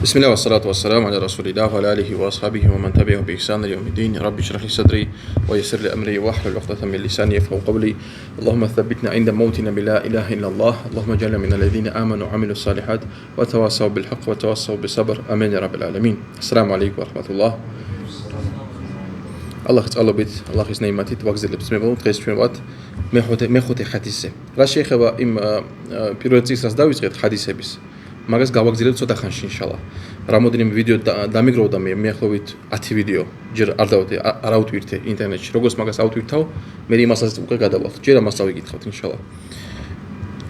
بسم الله والصلاة والسلام على رسول الله وعلى آله وأصحابه ومن تبعهم بإحسان إلى يوم الدين. رب اشرح لي صدري ويسر لي أمري واحلل عقدة من لساني يفقهوا قولي. اللهم ثبتنا عند موتنا بلا إله إلا الله. اللهم اجعلنا من الذين آمنوا وعملوا الصالحات وتواصوا بالحق وتواصوا بالصبر. آمين يا رب العالمين. السلام عليكم ورحمة الله. الله تعالى الله نعمتي توجز البسمة დღეს ჩვენ ვართ მეხუთე ხადისზე. რა შეეხება იმ პირველ წიგნს რაც დავიწყეთ ხადისების, მაგას გავაგზავნებთ ცოტა ხანში ინშალლა. რამოდენიმე ვიდეო დამიგროვდა მე მიახლოებით 10 ვიდეო. ჯერ არ დავდე, არ ავტვირთე ინტერნეტში. როგორც მაგას ავტვირთავ, მე იმასაც უკვე გადავალთ. ჯერ ამას დავიკითხავთ ინშალლა.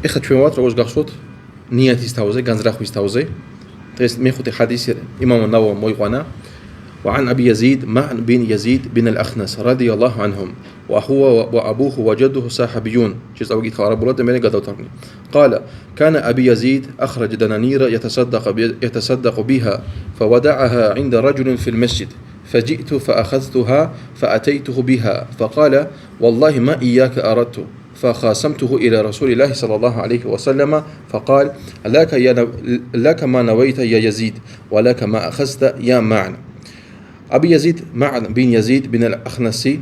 ეხლა ჩვენ ვართ როგორც გახსოვთ ნიათის თავზე, განზრახვის თავზე. დღეს მეხუთე ხადისი იმამ ნავავი მოიყვანა. وعن أبي يزيد معن بن يزيد بن الأخنس رضي الله عنهم وهو وأبوه وجده صحابيون قال كان أبي يزيد أخرج دنانير يتصدق بها فودعها عند رجل في المسجد فجئت فأخذتها فأتيته بها فقال والله ما إياك أردت فخاصمته إلى رسول الله صلى الله عليه وسلم فقال لك ما نويت يا يزيد ولك ما أخذت يا معن. أبي يزيد معن بن يزيد بن الأخنسي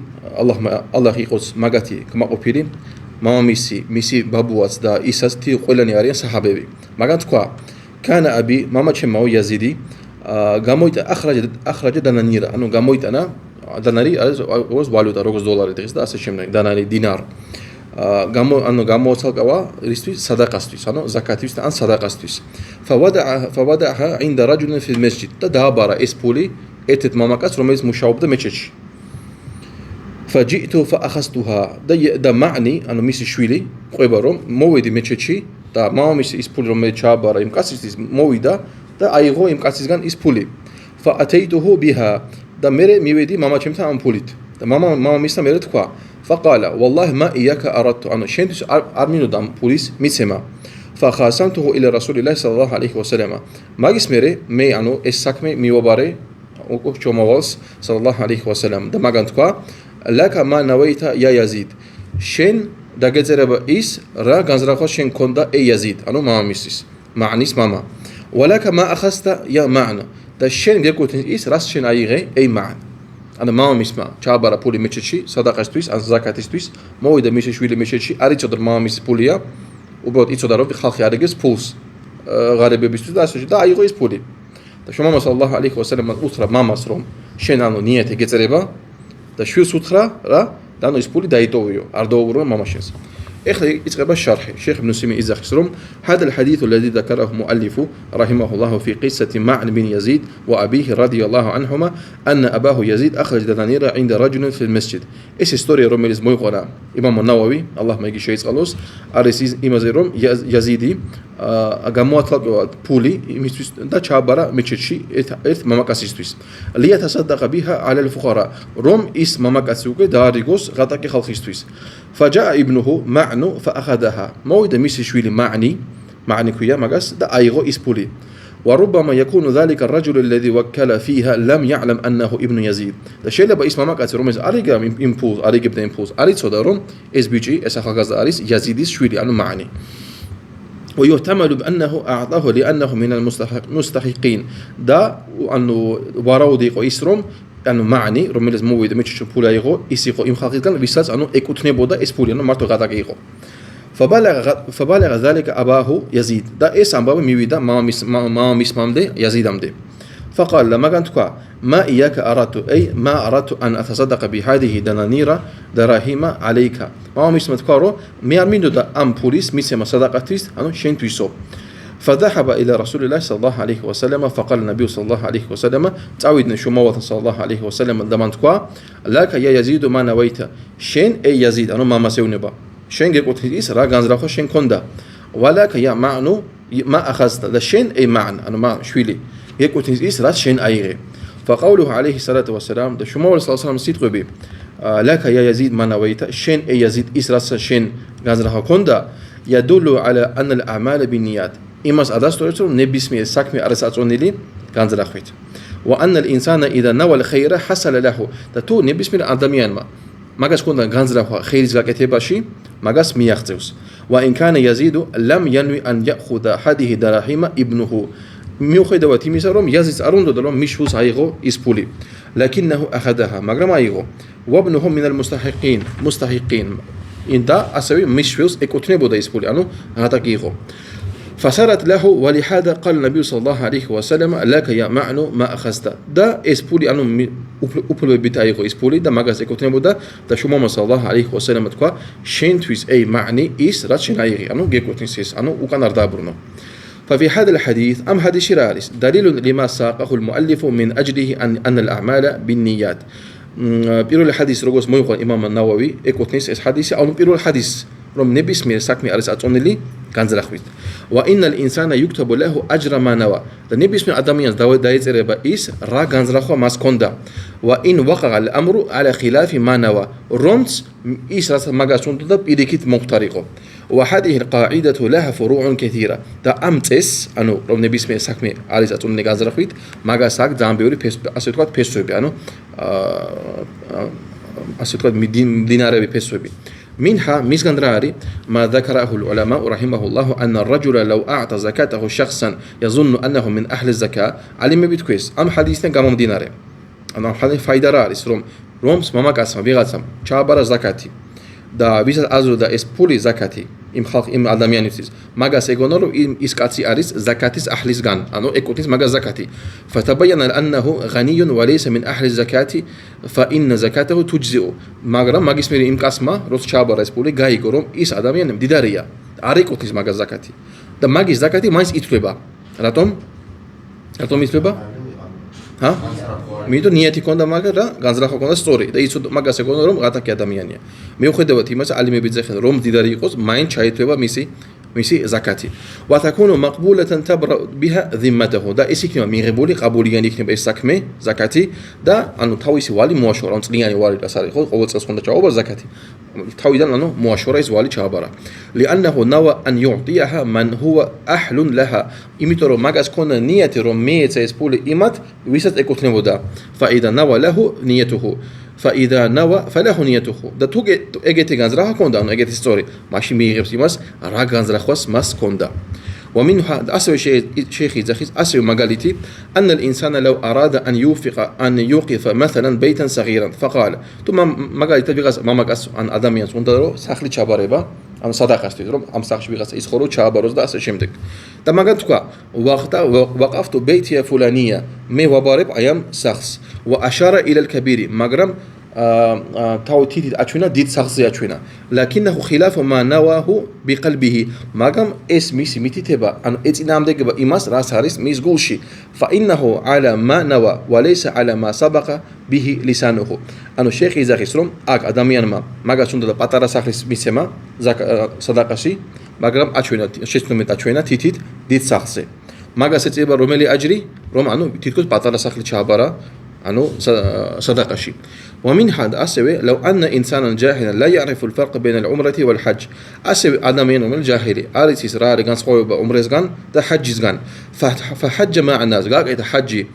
الله يقص مغاتي كما قبيري ماما ميسي بابوات دا إيساس تي قولاني أريان صحابي مغان تقوى كان أبي ماما چماو يزيدي غامويت أخرج دنانيرا أنو غامويت أنا دناري أوز والوتا روغز دولار دغيس دا أسا شمنا دناري دينار غاموتالقوا ريستوي صدقاستويس أنو زكاتويس أن صدقاستويس فودعها عند رجل في المسجد دابارا إسبولي ეთეთ მამაკაც რომელიც მუშაობდა მეჩეთში. فجئت فأخذتها და მანი ანუ მისი შვილი ყვება რომ მოვედი მეჩეთში და მამამისი ის ფული რომელიც ჩააბარა იმ კაცისთვის მოვიდა და აიღო იმ კაცისგან ის ფული. فأتيته بها და მე მივედი მამაჩემთან ამ ფულით და მამამისთან მე თქვა فقال والله ما إياك أردت ანუ შენთვის არ მინდოდა ამ ფულის მიცემა. فخاصمته إلى رسول الله صلى الله عليه وسلم მაგის მე ანუ ეს საქმე მივაბარე ჩომავალს სალალაჰუ ალეიჰი ვასალამ და მაგან თქვა ლაკა მა ნავაიტა ია იაზიდ შენ დაგეწერება ის რა განზრახვა შენ ქონდა ე იაზიდ ანუ მამამისის მანის მამა ვალაკა მა ახასტა ია მან და შენ გეკუთვნის ის რას შენ აიღე ე მან ანუ მამამისმა ჩააბარა ფული მეჩეთში სადაყასთვის ან ზაკატისთვის მოვიდა მისი შვილი მეჩეთში არ იცოდა მამამისის ფულია უბრალოდ იცოდა რომ ხალხი არიგებს ფულს ღარიბებისთვის და ასე და აიღო ის ფული და შუმა სალალაჰუ ალეიჰი ვასალამ უთხრა მამას რომ შენ ანუ ნიათი გეწერება და შვილს უთხრა რა და ანუ ის ფული დაიტოვიო არ დაუბრუნო მამაშენს. ეხლა იწყება შარხი. შეიხ იბნ სიმი იძახის რომ هذا الحديث الذي ذكره مؤلف رحمه الله في قصة معن بن يزيد وأبيه رضي الله عنهما أن أباه يزيد أخرج دنانير عند رجل في المسجد. ეს ისტორია რომელიც მოიყვანა იმამ ნავავი Allahმა იგი შეიწყალოს არის იმაზე რომ يزيدي გამოათლყვა ფული იმისთვის და ჩააბარა მეჩეთში ერთ მამაკაცისთვის. ليتصدق بها على الفقراء რომ ის მამაკაცი უკვე დაარიგოს ღატაკი ხალხისთვის. فجاء ابنه معن فأخذها მოვიდა მისი შვილი معني ქვია მაგას და აიღო ის ფული. وربما يكون ذلك الرجل الذي وكل فيها لم يعلم أنه ابن يزيد. და შეიძლება ის მამაკაცი რომელიც არიგა იმ ფულს არიგებდა იმ ფულს არ იცოდა რომ ეს ბიჭი ეს ახალგაზრდა არის يزيدის შვილი ანუ معني. ويحتمل بأنه أعطاه لأنه من المستحقين და ანუ ვარაუდი იყო ის რომ ანუ معني რომელიც მოვიდა მეჩეთში ფული აიღო ის იყო იმ ხალხისგან ვისაც ანუ ეკუთვნებოდა ეს ფული ანუ მარტო ღატაკი იყო. فبلغ ذلك أباه يزيد და ეს ამბავი მივიდა მამამის მამდე يزيدამდე. فقال لما كان تقع ما إياك أردت أي ما أردت أن أتصدق بهذه دنانير دراهم عليك مامامის თქვა რომ მე არ მინდოდა ამ ფულის მიცემა სადაყათვის ანუ შენთვისო. فذهب إلى رسول الله صلى الله عليه وسلم فقال النبي صلى الله عليه وسلم წავიდნენ შუმავალთან صلى الله عليه وسلم და მან თქვა لك يا يزيد ما نويت შენ ე يزيد ანუ მამას ეუბნება შენ გეკუთვნის ის რა განზრახვა შენ ქონდა ولك يا معن ما أخذت და შენ ე معن ანუ შვილი გეკუთვნის ის რაც შენ აიღე. فقوله عليه الصلاة والسلام და შუმავალ صلى الله عليه وسلم სიტყვები لك يا يزيد ما نويت შენ ე يزيد ის რაც შენ განზრახვა ქონდა يدل على أن الأعمال بالنيات იმას ადასტურებს რომ ნებისმიერ საქმე არის აწონილი განზრახვით. وأن الإنسان إذا نوى الخير حصل له და თუ ნებისმიერ ადამიანმა მაგას ქონდა განზრახვა ხერის გაკეთებაში მაგას მიაღწევს. وإن كان يزيد لم ينوي أن يأخذ هذه الدراهم ابنه მიუხედავად იმისა, რომ იაზიც არ უნდოდა რომ მის შვილს აიღო ის ფული. ლაკინნაჰუ ახადაჰა, მაგრამ აიღო. ვაბნუჰუ მინალ მუსტაჰიყინ. და ასევე მის შვილს ეკუთვნებოდა ის ფული, ანუ რატაკი იყო. فصارت له ولهذا قال النبي صلى الله عليه وسلم لك يا معن ما أخذت და ეს ფული ანუ უფლებებით აიღო ის ფული და მაგას ეკუთვნებოდა და შუმამა صلى الله عليه وسلم თქვა შენთვის ey معني ის რაც შენ აიღე ანუ გეკუთვნის ეს ანუ უკან არ დააბრუნო. ففي هذا الحديث أم حديث رالس دليل لما ساقه المؤلف من أجله أن الأعمال بالنيات. პირველი حديث როგორც მოიყვანა იმამ ნავავი ეკუთვნის ეს حديثი ანუ პირველ حديث რომ ნებისმიერ საქმე არის აწონილი განზრახვით. وإن الإنسان يكتب له أجر ما نوى. და ნებისმიერ ადამიანს დაეწერება ის რა განზრახვა მას ჰქონდა. وإن وقع الأمر على خلاف ما نوى. რომც ის რაც მაგას უნდა პირიქით მომხდარიყო. وهذه القاعدة لها فروع كثيرة. და ამ წესს, ანუ რომ ნებისმიერ საქმე არის აწონილი განზრახვით, მაგას აქვს ძალიან ბევრი ასე ვთქვათ ფესვები, ანუ ასე ვთქვათ მდინარეები ფესვები. منها ميزغان راري ما ذكره العلماء رحمه الله أن الرجل لو أعطى زكاته شخصا يظن أنه من أهل الزكاة علم بيتكويس أم حديثنا قاموا ديناري أنا حديث فايدة راري رومس ماما قاسم بيغاتسم چابارا زكاتي და ვისაც აზროდა ეს ფული ზაკათი იმ ხალხ იმ ადამიანისთვის მაგას ეგონა რომ ის კაცი არის ზაკათის აჰლისგან ანუ ეკუთვნის მაგას ზაკათი فتبين انه غني وليس من اهل الزكاه فان زكاته تجزئ მაგრამ მაგის მერე იმ კაცმა როც ჩააბარა ეს ფული გაიგო რომ ის ადამიანი მდიდარია არ ეკუთვნის მაგას ზაკათი და მაგის ზაკათი მაინც ითვლება რატომ ითვლება მიდო ნიეთი ქონდა მაგრამ განზრახვა ქონდა სწორი და იცოდა მაგას ეკონა რომ ღატაკი ადამიანია მიუხედავად იმას ალიმები ძახენ რომ მდიდარი იყოს მაინც ჩაითვლება მისი ზაკათი وتكون مقبولة تبرأ بها ذمته და ის იქნება მიღებული ყაბულიანი იქნება ეს საქმე ზაკათი და ანუ თავისი ვალი მოაშორა რომ წლიანი ვალი რას არის ხო ყოველ წელს ხონდა ჩაუბარ ზაკათი თავიდან ანუ მოაშორა ის ვალი ჩააბარა لأنه نوى أن يعطيها من هو أهل لها იმიტომ რომ მაგას ქონდა ნიეთი რომ მეეცა ეს ფული იმათ ვისაც ეკუთვნებოდა فإذا نوى له نيته فإذا نوى فله نيته და თუ ეგეთი განზრახვა ქონდა ანუ ეგეთი სწორი მაშინ მიიღებს იმას რა განზრახვას მას ქონდა ومنها أسوأ شيخ زخيس أسوأ مقالتي أن الإنسان لو أراد أن يوقف مثلا بيتا صغيرا فقال ثم مقالتي بيغاز ما مقاس عن أدميان سوندرو ساخلي چاباريبا أم صداقة استيد أم ساخش بيغاز إسخورو چاباروز دا أسوأ شمدك دا مقالتكوا وقفت بيتي فلانية مي وبارب أيام ساخص وأشار إلى الكبير مقرم تاوتيتي أچونا ديت ساخصي أچونا لكنه خلاف ما نواه بقلبه مقام اسمي سميتيتبا أنو إتنامدقبا إماس راس هاريس ميز قولشي فإنه على ما نوى وليس على ما سبق به لسانه أنو الشيخ إذا خسرم أك أداميان ما مقا سنده بطارا ساخلس ميسيما صداقشي مقام أچونا ششنومت أچونا تيتيت ديت ساخصي مقا ستيبا روميلي أجري روم أنو تيتكوز بطارا ساخلي چابارا أنو صداقشي ومنها أسوي لو أن إنسانا جاهلا لا يعرف الفرق بين العمرة والحج أسوي آدمين من الجاهلي أريد إسرار جان صوب عمرة جان ده حج جان فحج مع الناس قال حجي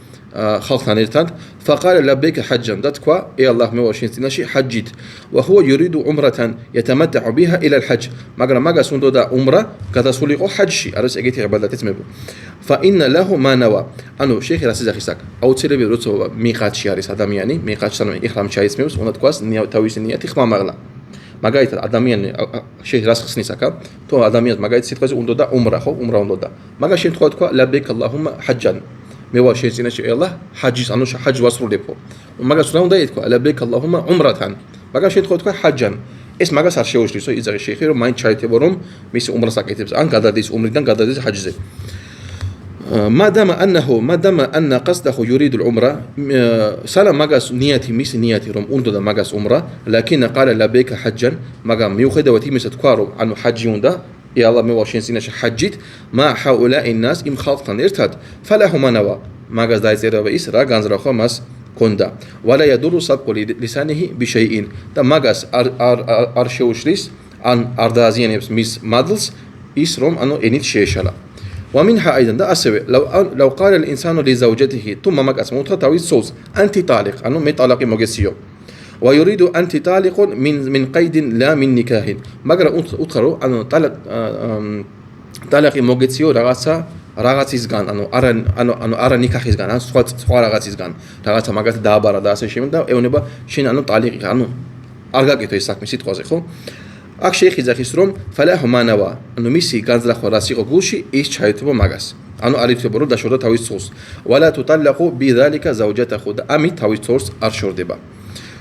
خلقنا نرتاد فقال لبيك حجا دتكوا إيه الله مواشين تناشي حجيت وهو يريد عمرة يتمتع بها إلى الحج ما سندو دا عمرة كذا سوليقو حجي أرس أجيتي عبادة تسمبو فإن له ما نوى أنو شيخ راسي خيساك أو تسيربي روتو ميقات شياري سادام يعني ميقات سنو إخرام شايس ميوس ونتكواس نيا تويس نيا تخما مغلا მაგალითად ადამიანი შეх რას ხსნისაკა თუ ადამიანს მაგალითად სიტყვაზე უნდა და უმრა ხო უმრა უნდა და მაგას შემთხვევით თქვა ლაბეიკ ალლაჰუმმა ჰაჯან მე ვარ შეძინაში ელა ჰაჯის ანუ ჰაჯ ვასრულებო მაგას რა უნდა ითქვა ლაბეიკ ალლაჰუმმა უმრათან მაგას შემთხვევით თქვა ჰაჯან ეს მაგას არ შეუშლისო იძაღი შეიხი რომ მაინც ჩაითებო რომ მისი უმრას აკეთებს ან გადადის უმრიდან გადადის ჰაჯზე ما دام أن قصده يريد العمرة سلام مجاس نيتي ميس نيتي روم أندو دا مجاس عمرة لكن قال لبيك حجا مجام ميوخدا وتيمس تقارب عنه حجيون دا يا الله مواشين سينش حجيت مع هؤلاء الناس إم خالقا ارتد فله ما نوى مجاس دايزير وإس راجانز رخماس كوندا ولا يدور سبق لسانه بشيء دا مجاس أرشوشريس عن أردازين ميس مادلز إس روم أنو إنيت شيشلا ومنها أيضا ده أسوي لو قال الإنسان لزوجته ثم مقاس موتها تاويز صوز أنت طالق أنه مطلق موجسيو ويريد أنت طالق من قيد لا من نكاه مقرأ أدخلوا أنه طلق موجسيو رغاسا რაღაცისგან, არა ნიქახისგან, ან სხვა რაღაცისგან, რაღაცა მაგათი დააბარა და ასე შემდეგ და ეუბნება შენ ტალიყი, არ გაკეთო ეს საქმე სიტყვაზე, ხო? აქ შეიხიზახის რომ ფალაჰ მანავა, მისი განზრახვა რაც იყო გულში, ის ჩაითვალა მაგას. არ ითვლება რომ დაშორდა თავის ცოლს. ვალა თუტალყუ ბიძალიკა ზაუჯათახუ და ამით თავის ცოლს არ შორდება.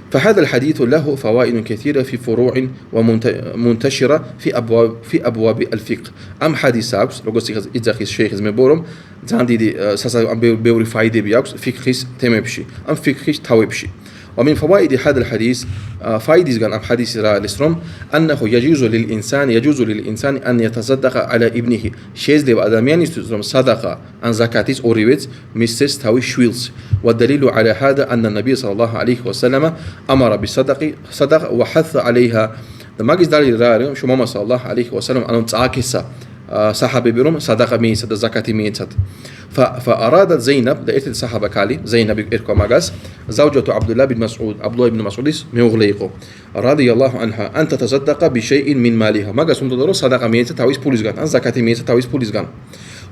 فهذا الحديث له فوائد كثيرة في فروع ومنتشرة في أبواب الفقه. أم حديث أكس لو إذا الشيخ زمبورم زاندي ساسا بيوري فايدة بيأكس فقهيس تمبشي أم فقهيس تاوبشي. ومن فوائد هذا الحديث فائدة عن حديث الإسلام أنه يجوز للإنسان أن يتصدق على ابنه شيز لب آدميان يستلزم صدقة عن زكاتيس أوريبت مستس تاوي شويلز والدليل على هذا أن النبي صلى الله عليه وسلم أمر بالصدقة وحث عليها ما جز دليل رأي شو ماما صلى الله عليه وسلم أن تعاكسا صحابي بيرم صدقة ميسات زكاة ميسات فأرادت زينب لقيت الصحابة كالي زينب إركو ماغاس زوجة عبد الله بن مسعود مغليقو رضي الله عنها أن تتصدق بشيء من مالها ماغاس مدرو صدقة ميسات تاويس بوليسغان أن زكاة ميسات تاويس بوليسغان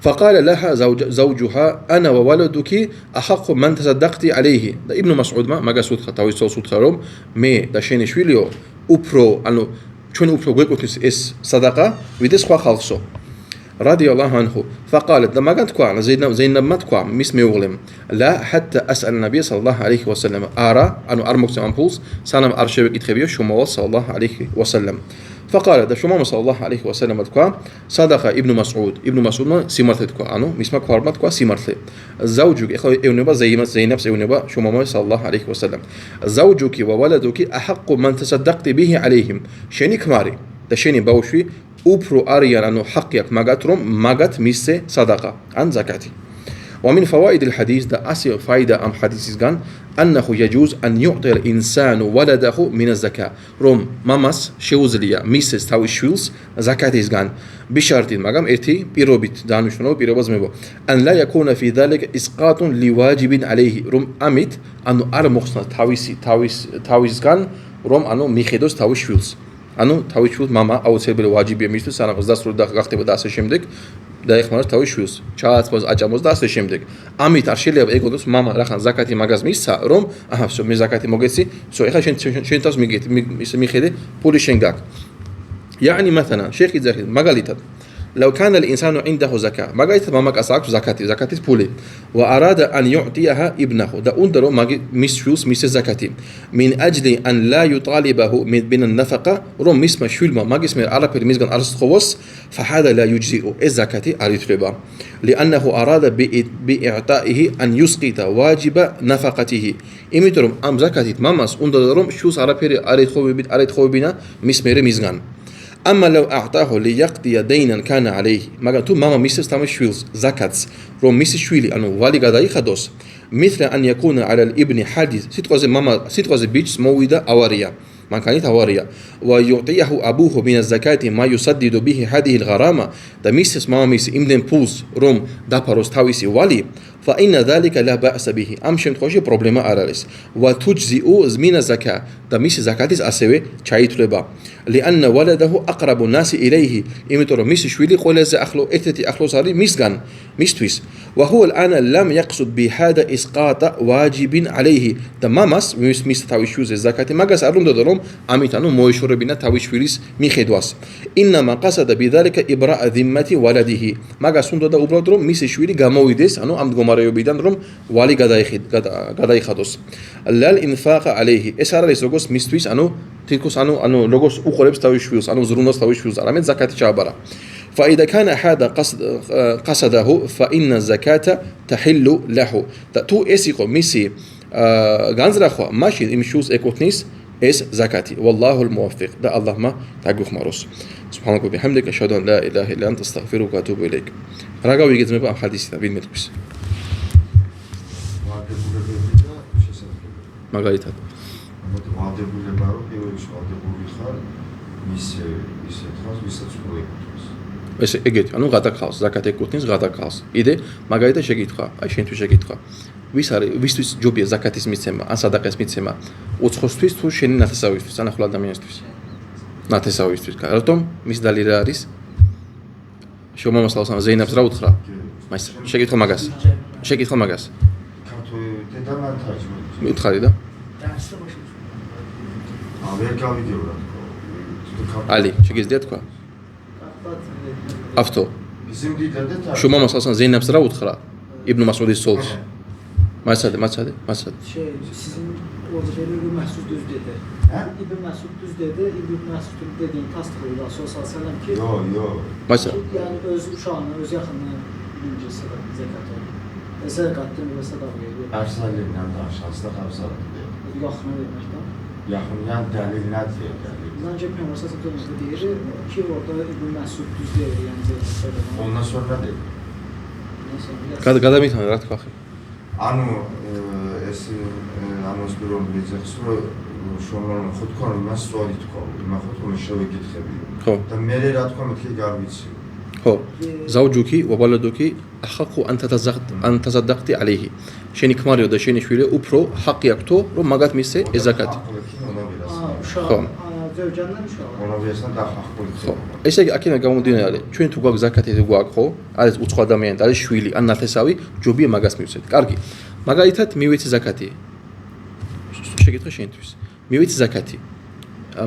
فقال لها زوجها أنا وولدك أحق من تصدقت عليه ابن مسعود ماغاس تاويس صوت خروم مي داشين شويليو أوبرو أنو چون أوبرو غويكوتس إس صدقة ويدس خوا خالصو رضي الله عنه فقالت لما كانت كوع زينب ما تكوع مس ميغلم لا حتى أسأل النبي صلى الله عليه وسلم أرى أنو أرمكس أمبولس سلام أرشبك إتخبيه شمال صلى الله عليه وسلم فقال ده شمال صلى الله عليه وسلم تكوع صدق ابن مسعود ما سمرت تكوع أنو مسما كوار ما تكوع سمرت زوجك إخوة إونبا زينب إونبا شمال صلى الله عليه وسلم زوجك وولدك أحق من تصدقت به عليهم شيني كماري ده شيني باوشي أوبرو أريان أنه حقيق ماغات ميسة صدقة عن زكاتي. ومن فوائد الحديث ده أسي فائدة أم حديث كان أنه يجوز أن يعطي الإنسان ولده من الزكاة روم ماماس شوزليا ميسة تاوي شويلز زكاتي كان بشرط ماغام إرتي بيروبيت دانوشنو بيروباز ميبو أن لا يكون في ذلك إسقاط لواجب عليه روم أميت أنه أرمخصنا تاويس كان روم أنه ميخيدوس تاوي شويلز თავის შვილს мама აუცილებელი ვაჯიბია მისთვის სანამ 18 და გახდება და ასე შემდეგ და ეხმაროს თავის შვილს ჩააცმოს აჭამოს და ასე შემდეგ ამით არ შეიძლება ეგონოს мама რახან ზაკათი მაგას მისცა რომ აჰა всё მე ზაკათი მოგეცი всё ეხლა შენ თავს მიხედე პული შენ გაქვს يعني مثلا شيخ يزاخي მაგალითად لو كان الإنسان عنده زكاة ما قالت ماما كأساك زكاة بولي وأراد أن يعطيها ابنه ده أندرو ميسفوس ميس زكاة من أجل أن لا يطالبه من النفقة روم ميس مشول ما جسم العرب الميزان أرس خوص فهذا لا يجزئ الزكاة أريتربا لأنه أراد بإعطائه أن يسقط واجب نفقته إمترم أم زكاة ماماس أندروم شوس عرب أريت خوبنا ميس ميزان أما لو أعطاه ليقضي دينا كان عليه ما تو ماما ميسس تام شويلز زكاتس رو ميسس شويلي أنو والي قداي خدوس مثل أن يكون على الابن حادث ستغز بيتش مويدة أواريا ما كانت أواريا ويعطيه أبوه من الزكاة ما يسدد به هذه الغرامة دا ميسس ماما ميس إمدن بوز روم دا باروس تاويسي والي فإن ذلك لا بأس به أمشم تخشي بروبلما أراليس وتجزئ من الزكاة دا ميس زكاتيس أسوي تشايتلبا لأن ولده أقرب الناس إليه إمتر ميس شويلي قول أخلو إتتي أخلو صاري ميسغان ميستويس وهو الآن لم يقصد بهذا إسقاط واجب عليه دا ماماس ميس تاوي شوز الزكاة ماغاس أرون دروم أميتانو مويشور بنا تاوي شويليس ميخدواس إنما قصد بذلك إبراء ذمة ولده ماغاس أرون دا أبرادروم ميس شويلي غامويدس أنو أمد غماريوبيدان روم والي غدايخدوس لا الإنفاق عليه إسارة لسوغوس ميستويس أنو تلكوس أنو لوغوس أخربس تاوي شويلس أنو زرونوس تاوي شويلس أرامت زكاة شابرا فإذا كان هذا قصده فإن الزكاة تحل له تو إسيقو ميسي غانزراخوا ماشي إمشوز إكوتنيس إس زكاتي والله الموفق ده اللهم تعقوخ ماروس سبحانك وبحمدك أشهد أن لا إله إلا أنت أستغفرك وأتوب إليك راقوا يجد مبقى حديثنا بين ملكس მაგალითად ვადებულება რომ პირველი ვადებული ხარ მის ისე თავს ვისაც უნდა ეკუთვნის ესე ეგეთი ანუ გადაკავს ზაკათ ეკუთვნის გადაკავს იდე მაგალითად შეკითხვა აი შენთვის შეკითხვა ვის არის ვისთვის ჯობია ზაკათის მიცემა ან სადაყეს მიცემა უცხოსთვის თუ შენი ნათესავისთვის ან ახლა ადამიანისთვის ნათესავისთვის რატომ მის დალი რა არის შომამოსალს ზეინაბს რა უთხრა მაინც შეკითხო მაგას. შეკითხო მაგას. ქართული და მან თარჯმნა. მითხარი და ვერ გავიგებ რა თქო. ალი, შეგიძლია თქვა? ავთო. ზიმდიდა და თარჯმნა. შუმა მასალსან ზეინაბს რა უთხრა? იბნ მასუდის ცოლს. მასადე. Sizin orada bir Mesud düz dedi. İbn Mesud düz dedi. İbn Mesud dediğin tasdiqlıydı Rasul sallallahu ki. Yo. Məsələn, Yani öz uşağına, öz yaxınına birinci sıra zekat verir. Zəkatdan və sədaq verir. Ərsəlinlə danışasında xəbsarı. Yaxına verməkdən. Yaxından dəlil nədir? Zancı Peyğəmbər sallallahu deyir ki, orada İbn Mesud düz deyir, yəni zekat verir. Ondan sonra nə deyir? გადამითანე რა თქვა ხე? ანუ ეს ამას პირველ ვიძახს რომ შომალმა ხო თქვა რომ მას სწორი თქვა იმა ხო თქო შევეკითხები ხო და მე რა თქვა მეთქი გავიცი ხო ზაუჯუკი ვაბალადუკი ახახუ ანტაზადახტი ალეიჰი შენი ქმარიო და შენი შვილი უფრო ჰაყი აქვს რომ მაგათ მისცე ზაკათი ხო ზევჯანთან უშავა მონოვიასთან დახახული ხო ესე იგი აქედან გამომდინარე ჩვენ თუ გვაქვს ზაკათი თუ გვაქვს ხო არის უცხო ადამიანი და არის შვილი ან ნათესავი ჯობია მაგას მივცეთ კარგი მაგალითად მივეცი ზაკათი შეკითხა შენთვის მივეცი ზაკათი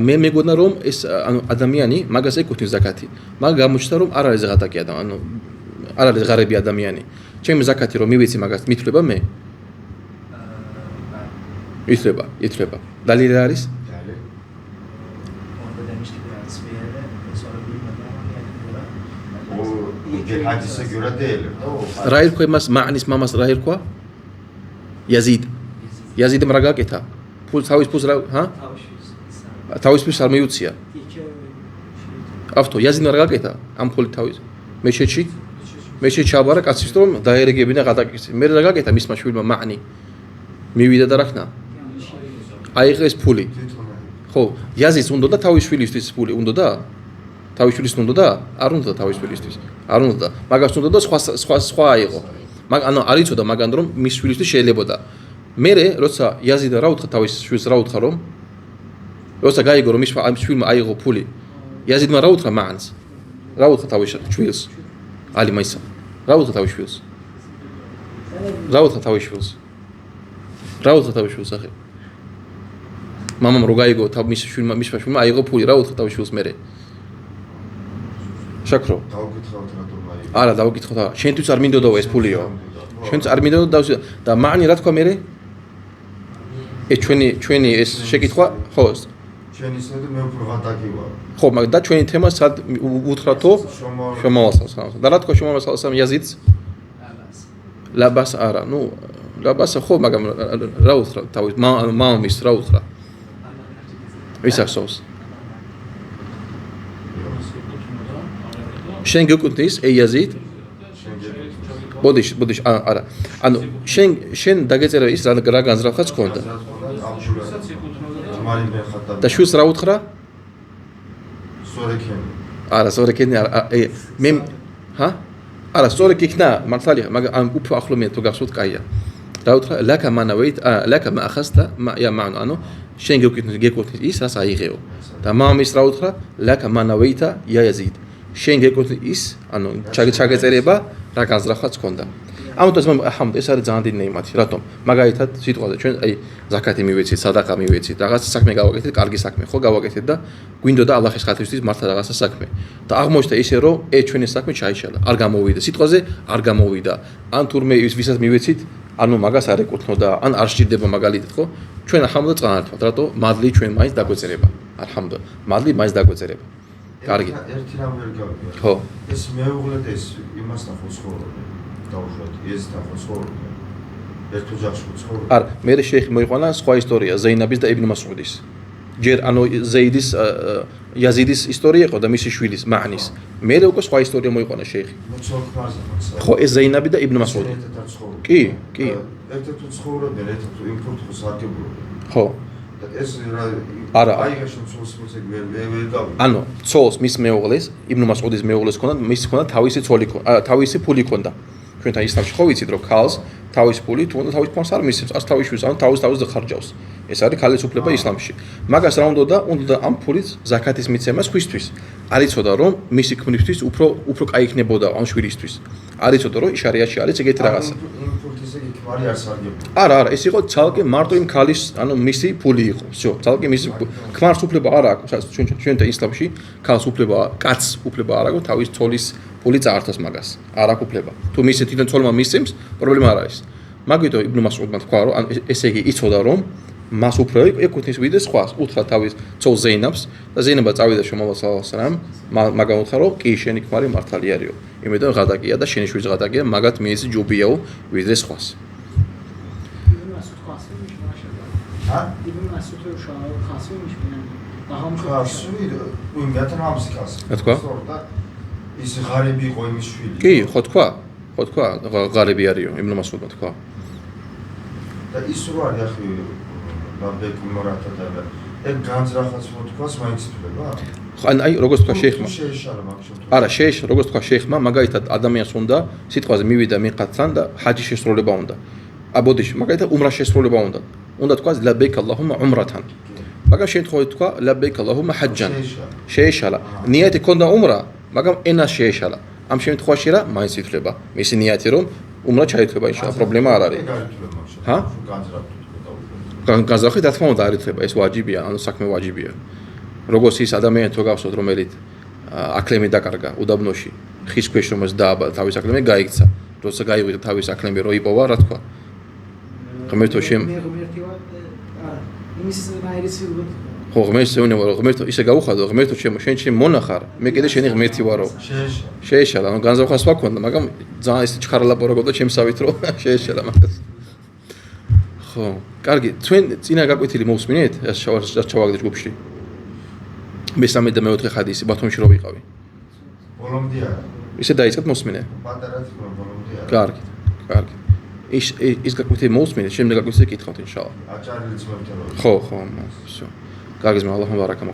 მე მეგონა რომ ეს ანუ ადამიანი მაგას ეკუთვნის ზაკათი მაგ გამოჩნდა რომ არ არის ღატაკი ადამიანი ანუ არ არის ღარები ადამიანი ჩემი ზაკათი რომ მივეცი მაგას მithლება მე ითლება დალილი არის ჰაჯისე გურა დელი რა ერქვა მას მაანის მამას რა ერქვა იაზიდიმ რა გაკეთა თავის ფულს რა ჰა თავის ფულს არ მიუცია ავთო იაზიდიმ რა გაკეთა ამ ფულით თავის მეჩეთში ჩაბარა კაცის რომ დაერეგებინა ღატაკის მე რა გაკეთა მისმა შვილმა მაანი მივიდა და რა ხნა აიღეს ფული ხო იაზიდს უნდა და თავის შვილისთვის ფული უნდა და თავის შვილის უნდა და არ უნდა თავის შვილისთვის არ უნდა მაგას უნდა და სხვა აიღო მაგ ანუ არ იცოდა მაგან რომ მის შვილისთვის შეიძლებოდა მე როცა იაზიდა რა უთხრა თავის შვილს რა უთხრა რომ როცა გაიგო რომ მის შვილმა აიღო ფული იაზიდმა რა უთხრა მაანს რა უთხრა თავის შვილს ალი მაისა რა უთხრა თავის შვილს ახე მამამ რო გაიგო თავის შვილმა აიღო ფული რა უთხრა თავის შვილს მე შაქრო დავკითხავთ რატომ აი არა დავკითხო და შენთვის არ მინდოდა ეს ფულიო შენც არ მინდოდა და მაანი რა თქვა მე ეს ჩვენი ეს შეკითხვა ხო ჩვენი ისე მე უფრო ღატაკი ვარ ხო მაგრამ და ჩვენი თემა სად უთხრათო შომავალს და რა თქვა შომავალს იაზიდს ლაბას არა ნუ ლაბას ხო მაგრამ რა უთხრა თავის მამის რა უთხრა ვის ახსოვს შენ გეკუთვნის იაზიდ ბოდიში არა ანუ შენ დაგეწერა ის რა განზრახაც ქონდა და შვილს რა უთხრა არა სორეკენი მე ჰა არა სორეკი იქნა მართალია მაგრამ უფრო ახლო მე თუ გახსოვთ კაია რა უთხრა ლაკა მანავით ლაკა მაახასტა ია მან ანუ შენ გეკუთვნის ის რას აიღეო და მამის რა უთხრა ლაკა მანავითა იაზიდ შენ გეკუთვნის ის ანუ ჩაგეწერება რა განზრახვაც ქონდა ამიტომ ახლა ეს არის ძალიან დიდი ნეიმათი რატომ მაგალითად სიტყვაზე ჩვენ აი ზაკათი მივეცით სადაყა მივეცით რაღაც საქმე გავაკეთეთ კარგი საქმე ხო გავაკეთეთ და გვინდოდა ალლაჰის ხატვისთვის მართლა რაღაცა საქმე და აღმოჩნდა ისე რომ ჩვენი საქმე ჩაიშალა არ გამოვიდა სიტყვაზე არ გამოვიდა ან თურმე ვისაც მივეცით ანუ მაგას არ ეკუთვნოდა ან არ სჭირდება მაგალითად ხო ჩვენ ახლა წანართვათ რატო მადლი ჩვენ მაინც დაგვეწერება ალჰამდ მადლი მაინც დაგვეწერება კარგი ერთი რამ ვერ გავიგე ხო ეს მეუღლე და ეს იმასთან ხო ცხოვრობენ დაუშვათ ესთან ხო ცხოვრობენ ერთ ოჯახში ხო ცხოვრობენ არა მე შეიხი მოიყვანა სხვა ისტორია ზეინაბის და იბნ მასუდის ჯერ ანუ ზეიდის იაზიდის ისტორია იყო და მისი შვილის მაანის მე უკვე სხვა ისტორია მოიყვანა შეიხი ხო ეს ზეინაბი და იბნ მასუდი კი ერთად ცხოვრობენ ერთად იმპორტ ხო სარგებლობენ ხო ეს არა აიღაშენ ცოლს ვერ გავიგე ანუ ცოლს მის მეუღლეს იბნ მასუდის მეუღლეს ქონდა მის ქონდა თავისი ცოლი თავისი ფული ქონდა ჩვენთან ისლამში ხო ვიცით რომ ქალს თავის ფული თუ უნდა თავის ფონს არ მისცემს, ას თავის შვილს ან თავის ხარჯავს. ეს არის ქალის უფლება ისლამში. მაგას რა უნდა ამ ფულით ზაქათის მიცემა სხვისთვის. არ იცოდა რომ მისი ქმრისთვის უფრო კაი იქნებოდა ამ შვილისთვის. არ იცოდა რომ შარიათში არის ეგეთი რაღაცა. არა, ეს იყო ცალკე მარტო იმ ქალის, ანუ მისი ფული იყო. всё, ცალკე მისი ქმარს უფლება არ აქვს, ჩვენთან ისლამში ქალს უფლება, კაცს უფლება არ აქვს თავის ცოლის ფული წაართოს მაგას. არ აქვს უფლება. თუ მისი თვითონ ცოლმა მისცემს, პრობლემა არ არის. მაგითო იბნ მასუდმა თქვა რომ ესე იგი იცოდა რომ მას უფრო ეკუთვნის ვიდრე სხვას. უთხრა თავის ცოლ ზეინაბს და ზეინაბა წავიდა შომალ სალალასალამ, მაგამ უთხრა რომ კი შენი ქმარი მართალი არისო. იმიტომ ღადაკია და შენი შვილის ღადაკია, მაგათ მიეცი ჯობიაო ვიდრე სხვას. იბნ მასუდ უშაო ხასი მიშმიან. რა თქვა? ის ღარიბი იყო იმის შვილი. კი, ხო თქვა? ღარიბი არისო, იბნ მასუდმა თქვა. და ის რო არის ახი ლაბეკ მორათა და ეგ განზრახაც მოთქვას მაინც ითვლება? აი როგორც თქვა შეიხმა. შეეშალა მაგ შემთხვევაში. არა, როგორც თქვა შეიხმა, მაგალითად ადამიანს უნდა სიტყვაზე მივიდა მიყათთან და ჰაჯის შესრულება უნდა. აბოდიში, მაგალითად უმრას შესრულება უნდა. უნდა თქვა ლაბეკ ალლაჰუმმა უმრათან. მაგრამ შემთხვევით თქვა ლაბეკ ალლაჰუმმა ჰაჯჯან. შეეშალა. ნიათი ქონდა უმრა, მაგრამ ენას შეეშალა. ამ შემთხვევაში რა მაინც ითვლება. მისი ნიათი რომ უმრა ჩაითვლება ინშალა, პრობლემა არ არის. ჰა? განზრახი რა თქმა უნდა არ ითვლება, ეს ვაჯიბია, ანუ საქმე ვაჯიბია. როგორც ის ადამიანი თუ გავსოთ, რომელიც აკლემი დაკარგა უდაბნოში, ხის ქვეშ რომელს დააბა თავის აკლემი გაიქცა. როცა გაივიდა თავის აკლემი რო იპოვა, რა თქვა? ღმერთო შენ იმის ნაირისი ხო ღმერთს ეუბნება რომ ღმერთო ისე გაუხადო ღმერთო შენ მონახარ მე კიდე შენი ღმერთი ვარო შეეშალა ანუ განზრახვა სხვა ქონდა მაგრამ ძალიან ისე ჩხარალაპარაკობდა ჩემსავით რომ შეეშალა მაგას ხო კარგი თქვენ წინა გაკვეთილი მოვსმინეთ ეს ჩავაგდე ჯგუფში მესამე და მეოთხე ხადისი ბათუმში რო ვიყავი ბოლომდე არა ისე დაიწყეთ მოსმინე პატარა თქმა ბოლომდე არა კარგი ის გაკვეთილი მოვსმინეთ შემდეგ გაკვეთილი კითხავთ ინშალა აჭარილის მეთეროა ხო всё კარგი ზმა ალლაჰ მბარაკა